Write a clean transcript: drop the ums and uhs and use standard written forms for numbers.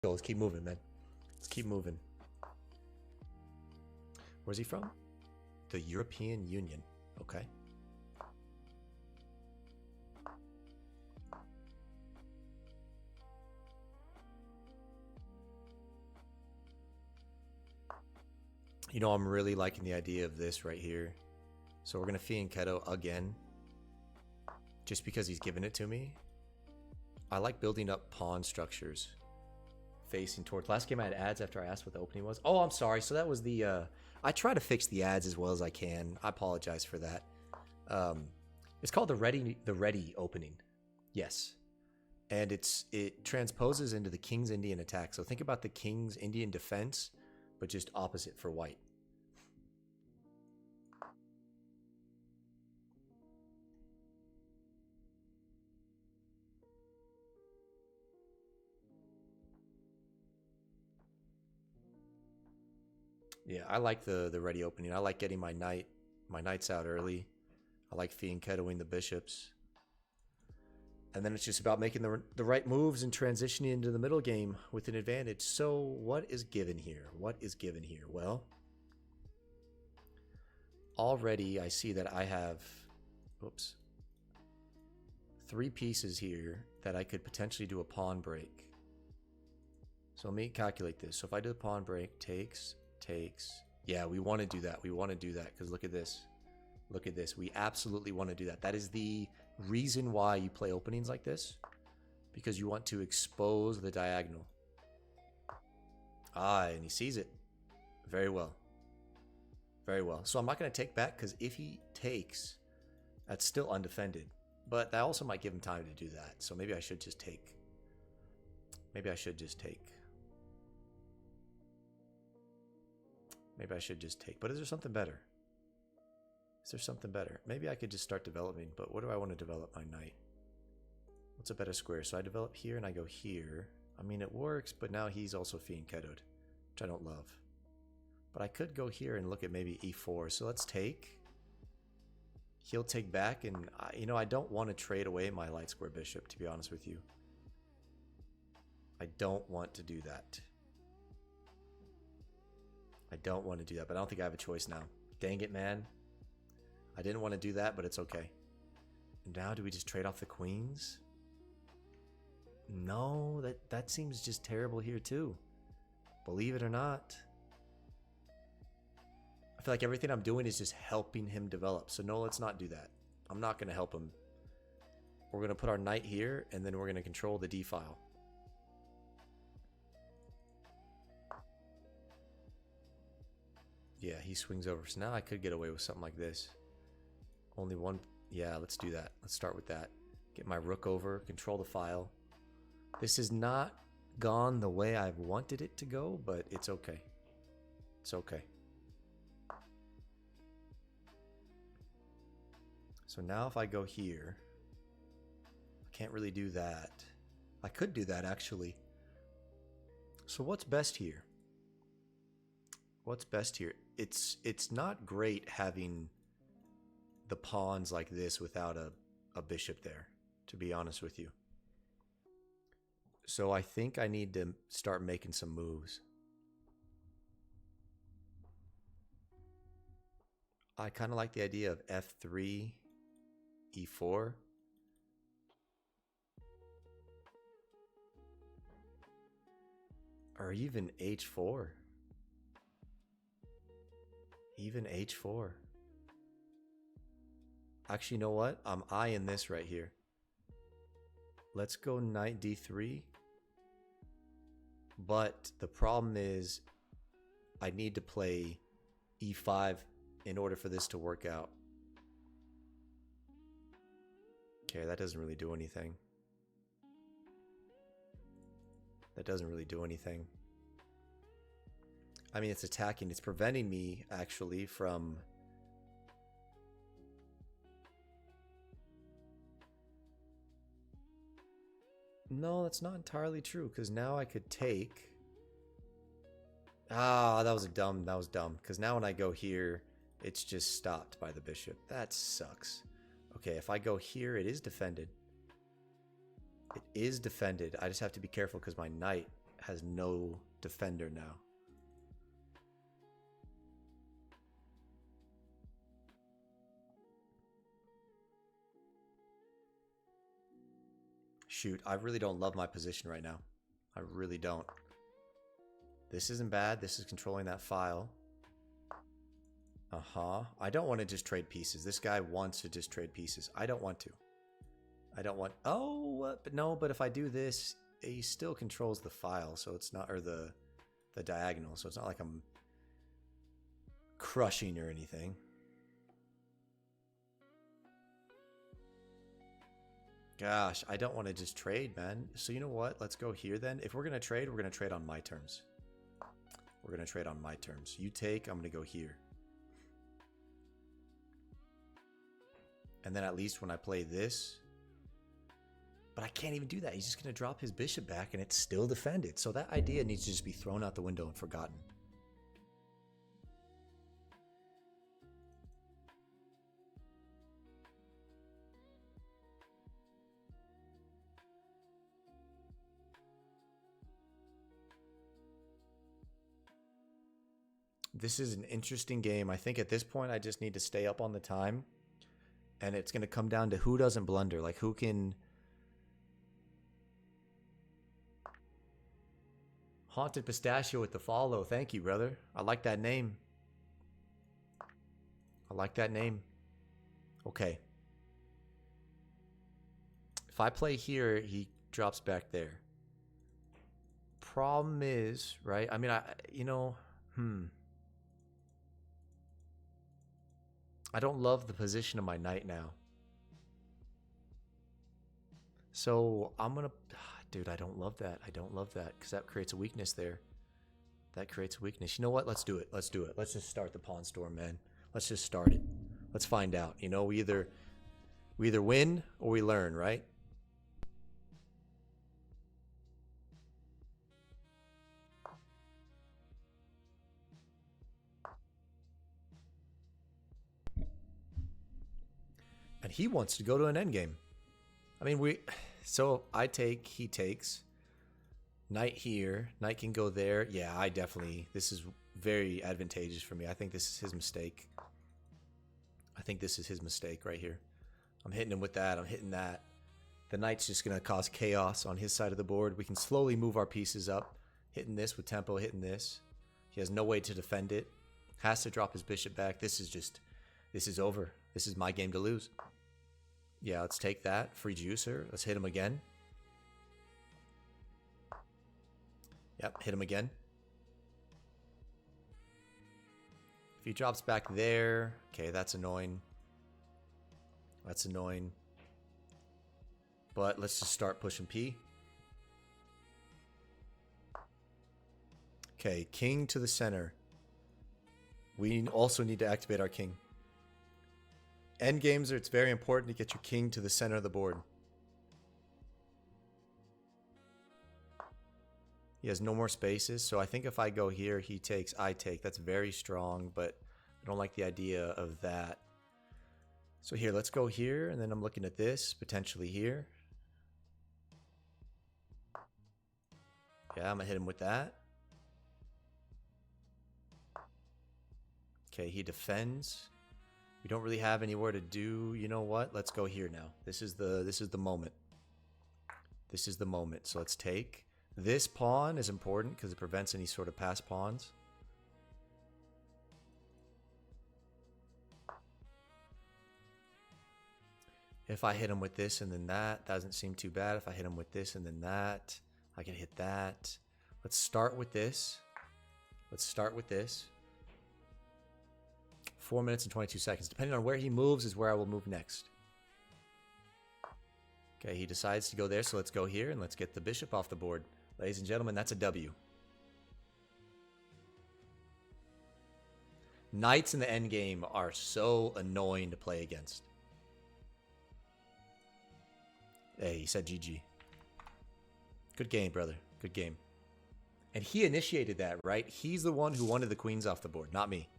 Go, let's keep moving, man. Let's keep moving. Where's he from? The European Union. Okay. You know, I'm really liking the idea of this right here. So we're going to Fianchetto again. Just because he's given it to me. I like building up pawn structures. Facing towards. Last game I had ads after I asked what the opening was. Oh, I'm sorry. So that was the... I try to fix the ads as well as I can. I apologize for that. It's called the ready opening. Yes. And it transposes into the King's Indian attack. So think about the King's Indian defense, but just opposite for white. Yeah, I like the ready opening. I like getting my knights out early. I like fianchettoing the bishops. And then it's just about making the right moves and transitioning into the middle game with an advantage. So what is given here? What is given here? Well, already I see that I have, oops, 3 pieces here that I could potentially do a pawn break. So let me calculate this. So if I do a pawn break, takes. Yeah, we want to do that. We want to do that because look at this. Look at this. We absolutely want to do that. That is the reason why you play openings like this. Because you want to expose the diagonal. Ah, and he sees it. Very well. Very well. So I'm not going to take back because if he takes, that's still undefended. But that also might give him time to do that. So maybe I should just take. Maybe I should just take. Maybe I should just take. But is there something better? Is there something better? Maybe I could just start developing, but what do I want to develop my knight? What's a better square? So I develop here and I go here. I mean, it works, but now he's also fianchettoed, which I don't love. But I could go here and look at maybe e4. So let's take. He'll take back, and you know, I don't want to trade away my light square bishop, to be honest with you. I don't want to do that. I don't want to do that, but I don't think I have a choice now. Dang it, man. I didn't want to do that, but it's okay. Now do we just trade off the queens? No, that seems just terrible here too. Believe it or not. I feel like everything I'm doing is just helping him develop. So no, let's not do that. I'm not going to help him. We're going to put our knight here, and then we're going to control the d file. Yeah, he swings over. So now I could get away with something like this. Only one. Yeah, let's do that. Let's start with that. Get my rook over, control the file. This has not gone the way I've wanted it to go, but it's okay. It's okay. So now if I go here, I can't really do that. I could do that actually. So what's best here? What's best here? It's not great having the pawns like this without a bishop there, to be honest with you. So I think I need to start making some moves. I kind of like the idea of f3, e4. Or even h4. Even h4. Actually, you know what? I'm eyeing this right here. Let's go knight d3. But the problem is I need to play e5 in order for this to work out. Okay, that doesn't really do anything. That doesn't really do anything. I mean, it's attacking. It's preventing me, actually, from... No, that's not entirely true, because now I could take... Ah, that was dumb. That was dumb. Because now when I go here, it's just stopped by the bishop. That sucks. Okay, if I go here, it is defended. It is defended. I just have to be careful because my knight has no defender now. Shoot, I really don't love my position right now. I really don't. This isn't bad. This is controlling that file. I don't want to just trade pieces. This guy wants to just trade pieces. I don't want to. I don't want... Oh, but no, but if I do this, he still controls the file, so it's not... Or the diagonal, so it's not like I'm crushing or anything. Gosh, I don't want to just trade, man. So you know what? Let's go here then. If we're going to trade, we're going to trade on my terms. We're going to trade on my terms. You take, I'm going to go here. And then at least when I play this... But I can't even do that. He's just going to drop his bishop back and it's still defended. So that idea needs to just be thrown out the window and forgotten. This is an interesting game. I think at this point I just need to stay up on the time. And it's going to come down to who doesn't blunder. Like who can... Haunted Pistachio with the follow. Thank you, brother. I like that name. I like that name. Okay. If I play here, he drops back there. Problem is, right? I mean, I don't love the position of my knight now. So I'm going to... Dude, I don't love that. I don't love that because that creates a weakness there. That creates a weakness. You know what? Let's do it. Let's do it. Let's just start the pawn storm, man. Let's just start it. Let's find out. You know, we either win or we learn, right? And he wants to go to an endgame. I mean, so I take, he takes. Knight here. Knight can go there. Yeah, this is very advantageous for me. I think this is his mistake. I think this is his mistake right here. I'm hitting him with that. I'm hitting that. The knight's just going to cause chaos on his side of the board. We can slowly move our pieces up. Hitting this with tempo, hitting this. He has no way to defend it. Has to drop his bishop back. This is over. This is my game to lose. Yeah, let's take that. Free juicer. Let's hit him again. Yep, hit him again. If he drops back there... Okay, that's annoying. That's annoying. But let's just start pushing P. Okay, king to the center. We also need to activate our king. End games, it's very important to get your king to the center of the board. He has no more spaces, so I think if I go here, he takes, I take. That's very strong, but I don't like the idea of that. So here, let's go here, and then I'm looking at this, potentially here. Yeah, I'm gonna hit him with that. Okay, he defends. We don't really have anywhere to do. You know what? Let's go here now. This is the moment. This is the moment. So let's take. This pawn is important because it prevents any sort of pass pawns. If I hit him with this and then that doesn't seem too bad. If I hit him with this and then that, I can hit that. Let's start with this. Let's start with this. 4 minutes and 22 seconds. Depending on where he moves is where I will move next. Okay, he decides to go there, so let's go here and let's get the bishop off the board. Ladies and gentlemen, that's a W. Knights in the endgame are so annoying to play against. Hey, he said GG. Good game, brother. Good game. And he initiated that, right? He's the one who wanted the queens off the board, not me.